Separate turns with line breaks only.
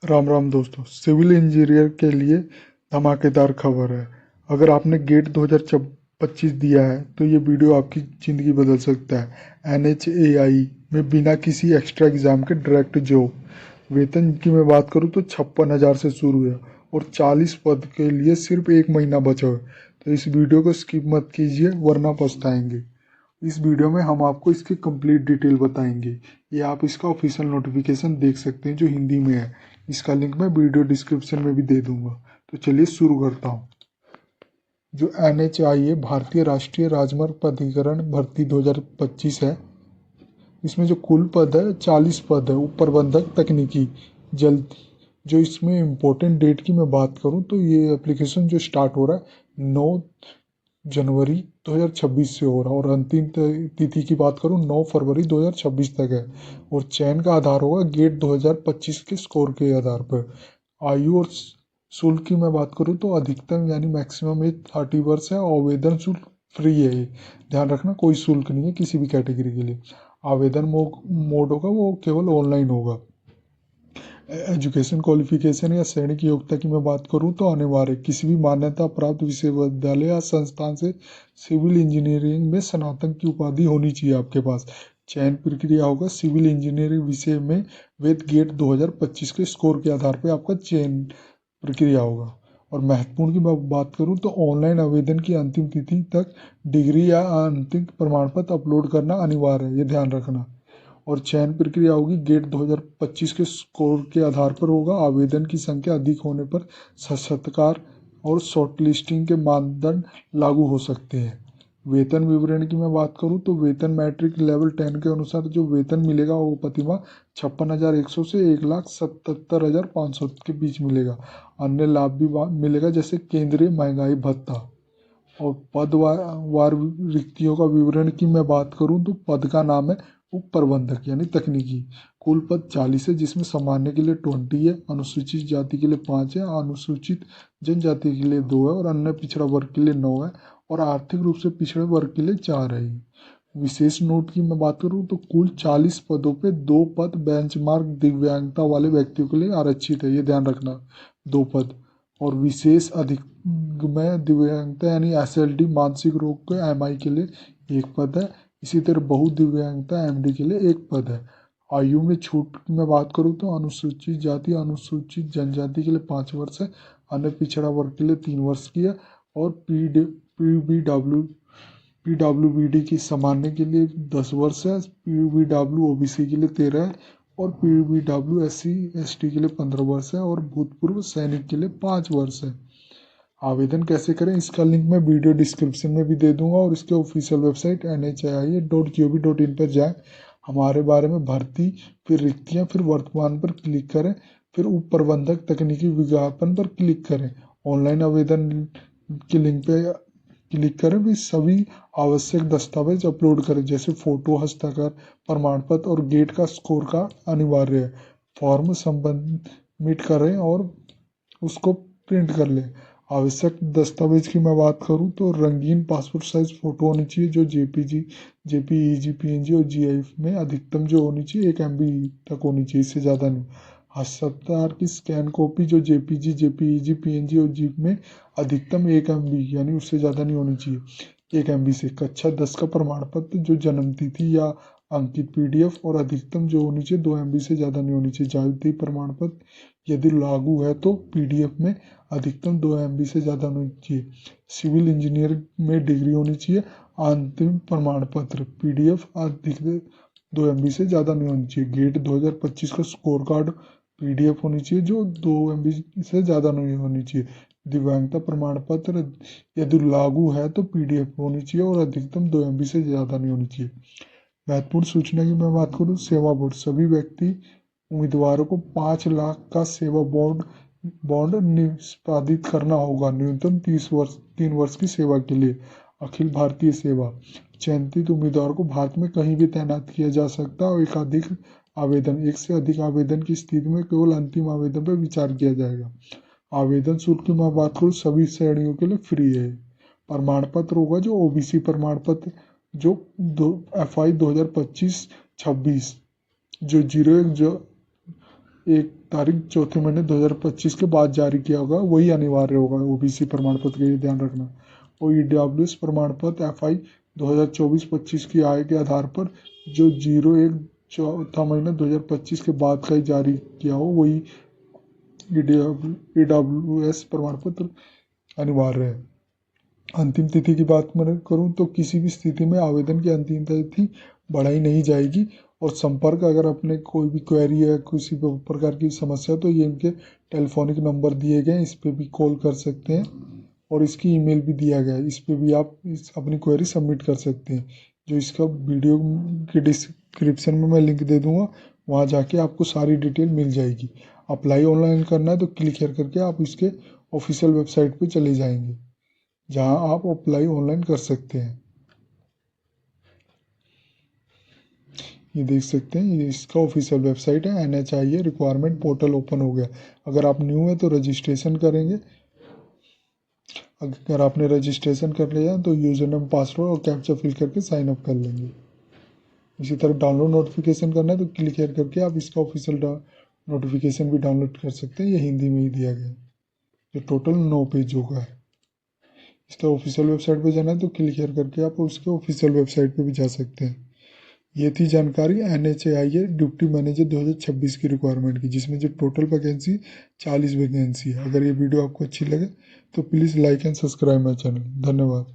राम राम दोस्तों। Civil engineer के लिए धमाकेदार खबर है। अगर आपने गेट 2025 दिया है तो ये वीडियो आपकी ज़िंदगी बदल सकता है। NHAI में बिना किसी एक्स्ट्रा एग्ज़ाम के डायरेक्ट जॉब। वेतन की मैं बात करूँ तो 56,000 से शुरू है और 40 पद के लिए सिर्फ 1 महीना बचा है। तो इस वीडियो को स्किप मत कीजिए वरना पछताएंगे। इस वीडियो में हम आपको इसकी कंप्लीट डिटेल बताएंगे। ये आप इसका ऑफिशियल नोटिफिकेशन देख सकते हैं जो हिंदी में है। इसका लिंक मैं वीडियो डिस्क्रिप्शन में भी दे दूंगा। तो चलिए शुरू करता हूँ। जो NHAI है, भारतीय राष्ट्रीय राजमार्ग प्राधिकरण भर्ती 2025 है। इसमें जो कुल पद है 40 पद है, उप प्रबंधक तकनीकी। जल्द जो इसमें इम्पोर्टेंट डेट की मैं बात करूँ तो ये एप्लीकेशन जो स्टार्ट हो रहा है 9 जनवरी 2026 से हो रहा है और अंतिम तिथि की बात करूँ 9 फरवरी 2026 तक है। और चयन का आधार होगा गेट 2025 के स्कोर के आधार पर। आयु और शुल्क की मैं बात करूँ तो अधिकतम यानी मैक्सिमम एज 30 वर्ष है। आवेदन शुल्क फ्री है। ये ध्यान रखना, कोई शुल्क नहीं है किसी भी कैटेगरी के लिए। आवेदन मोड होगा वो केवल ऑनलाइन होगा। एजुकेशन क्वालिफिकेशन या शैक्षणिक योग्यता की मैं बात करूं तो अनिवार्य किसी भी मान्यता प्राप्त विश्वविद्यालय या संस्थान से सिविल इंजीनियरिंग में स्नातक की उपाधि होनी चाहिए आपके पास। चयन प्रक्रिया होगा सिविल इंजीनियरिंग विषय में वेद गेट 2025 के स्कोर के आधार पर आपका चयन प्रक्रिया होगा। और महत्वपूर्ण की मैं बात करूं तो ऑनलाइन आवेदन की अंतिम तिथि तक डिग्री या अंतिम प्रमाण पत्र अपलोड करना अनिवार्य है, ये ध्यान रखना। और चयन प्रक्रिया होगी गेट 2025 के स्कोर के आधार पर होगा। आवेदन की संख्या अधिक होने पर साक्षात्कार और शॉर्टलिस्टिंग के मानदंड लागू हो सकते हैं। वेतन विवरण की मैं बात करूं तो वेतन मैट्रिक लेवल 10 के अनुसार जो वेतन मिलेगा वो प्रतिमाह 56,100 से 1,77,500 के बीच मिलेगा। अन्य लाभ भी मिलेगा जैसे केंद्रीय महंगाई भत्ता। और पदवार रिक्तियों का विवरण की मैं बात करूं तो पद का नाम है उप प्रबंधक यानी तकनीकी। कुल पद 40 है जिसमें सामान्य के लिए 20 है, अनुसूचित जाति के लिए 5 है, अनुसूचित जनजाति के लिए 2 है और अन्य पिछड़ा वर्ग के लिए 9 है और आर्थिक रूप से पिछड़े वर्ग के लिए 4 है। विशेष नोट की मैं बात करूं तो कुल 40 पदों पे 2 पद बेंचमार्क दिव्यांगता वाले व्यक्तियों के लिए आरक्षित है, ये ध्यान रखना। 2 पद। और विशेष अधिगम्य दिव्यांगता यानी SLD मानसिक रोग के MI के लिए 1 पद है। इसी तरह बहुदिव्यांगता MD के लिए 1 पद है। आयु में छूट की मैं बात करूँ तो अनुसूचित जाति अनुसूचित जनजाति के लिए 5 वर्ष है, अन्य पिछड़ा वर्ग के लिए 3 वर्ष की है। और PWBD की सामान्य के लिए 10 वर्ष है, PWBD OBC के लिए 13 है और PWBD SC/ST के लिए 15 वर्ष है और भूतपूर्व सैनिक के लिए 5 वर्ष है। आवेदन कैसे करें इसका लिंक मैं वीडियो डिस्क्रिप्शन में भी दे दूंगा और इसके ऑफिशियल वेबसाइट NHAI.gov.in पर जाएं। हमारे बारे में भर्ती, फिर रिक्तियां, फिर वर्तमान पर क्लिक करें, फिर उप प्रबंधक तकनीकी विज्ञापन पर क्लिक करें। ऑनलाइन आवेदन के लिंक पे क्लिक करें, भी सभी आवश्यक दस्तावेज अपलोड करें जैसे फोटो, हस्ताक्षर, प्रमाण पत्र और गेट का स्कोर का अनिवार्य है। फॉर्म सबमिट करें और उसको प्रिंट कर लें। आवश्यक दस्तावेज की मैं बात करूं तो रंगीन पासपोर्ट साइज फोटो होनी चाहिए जो JPG, PNG और GIF में अधिकतम जो होनी चाहिए 1 MB तक होनी चाहिए, इससे ज़्यादा नहीं। हस्ताक्षर की स्कैन कॉपी जो JPG, PNG और GIF में अधिकतम 1 MB यानी उससे ज़्यादा नहीं होनी चाहिए। 1 MB से कक्षा 10 का प्रमाण पत्र जो जन्म तिथि या अंकित PDF और अधिकतम जो होनी चाहिए 2 MB से ज़्यादा नहीं होनी चाहिए। जाति प्रमाण पत्र यदि लागू है तो PDF में अधिकतम 2 MB से ज़्यादा होनी चाहिए। सिविल इंजीनियर में डिग्री होनी चाहिए। अंतिम प्रमाण पत्र PDF अधिकतम 2 MB से ज़्यादा नहीं होनी चाहिए। गेट 2025 का स्कोर कार्ड PDF होनी चाहिए जो 2 MB से ज़्यादा नहीं होनी चाहिए। दिव्यांगता प्रमाण पत्र यदि लागू है तो PDF होनी चाहिए और अधिकतम 2 MB से ज़्यादा नहीं होनी चाहिए। महत्वपूर्ण सूचना की मैं बात करूँ, सेवा बॉन्ड सभी व्यक्ति उम्मीदवारों को 5 लाख का सेवा बॉन्ड निष्पादित करना होगा न्यूनतम 3 वर्ष की सेवा के लिए। अखिल भारतीय सेवा चयनित उम्मीदवार को भारत में कहीं भी तैनात किया जा सकता है और एकाधिक आवेदन, एक से अधिक आवेदन की स्थिति में केवल अंतिम आवेदन पर विचार किया जाएगा। आवेदन शुल्क की मैं बात करूँ सभी श्रेणियों के लिए फ्री है। प्रमाण पत्र होगा जो OBC प्रमाण पत्र जो FI 2025-26 जो 01 एक तारीख चौथे महीने 2025 के बाद जारी किया होगा, वही अनिवार्य होगा ओबीसी प्रमाण पत्र का, ये ध्यान रखना। और ईडब्ल्यूएस प्रमाण पत्र एफआई 2024-25 की आय के आधार पर जो 01 चौथा महीना 2025 के बाद का ही जारी किया हो, वही ईडब्ल्यूएस प्रमाण पत्र अनिवार्य है। अंतिम तिथि की बात मैं करूं तो किसी भी स्थिति में आवेदन की अंतिम तिथि बढ़ाई नहीं जाएगी। और संपर्क, अगर अपने कोई भी क्वेरी है, किसी भी प्रकार की समस्या, तो ये इनके टेलीफोनिक नंबर दिए गए हैं, इस पर भी कॉल कर सकते हैं। और इसकी ईमेल भी दिया गया है, इस पर भी आप अपनी क्वेरी सबमिट कर सकते हैं। जो इसका वीडियो के डिस्क्रिप्शन में मैं लिंक दे दूंगा, वहाँ जाके आपको सारी डिटेल मिल जाएगी। अप्लाई ऑनलाइन करना है तो क्लिक here करके आप इसके ऑफिशियल वेबसाइट पे चले जाएंगे, जहां आप अप्लाई ऑनलाइन कर सकते हैं। ये देख सकते हैं, ये इसका ऑफिशियल वेबसाइट है। NHIA रिक्वायरमेंट पोर्टल ओपन हो गया। अगर आप न्यू है तो रजिस्ट्रेशन करेंगे। अगर आपने रजिस्ट्रेशन कर लिया तो यूजर नेम, पासवर्ड और कैप्चा फिल करके साइन अप कर लेंगे। इसी तरह डाउनलोड नोटिफिकेशन करना है तो क्लिक here करके आप इसका ऑफिशियल नोटिफिकेशन भी डाउनलोड कर सकते हैं। ये हिंदी में ही दिया गया है। ये टोटल 9 पेज होगा। इसका ऑफिशियल वेबसाइट पे जाना है तो क्लिक here करके आप उसके ऑफिशियल वेबसाइट पे भी जा सकते हैं। ये थी जानकारी NHIA डिप्टी मैनेजर 2026 की रिक्वायरमेंट की, जिसमें जो टोटल वैकेंसी 40 वैकेंसी है। अगर ये वीडियो आपको अच्छी लगे तो please like and subscribe my channel. धन्यवाद।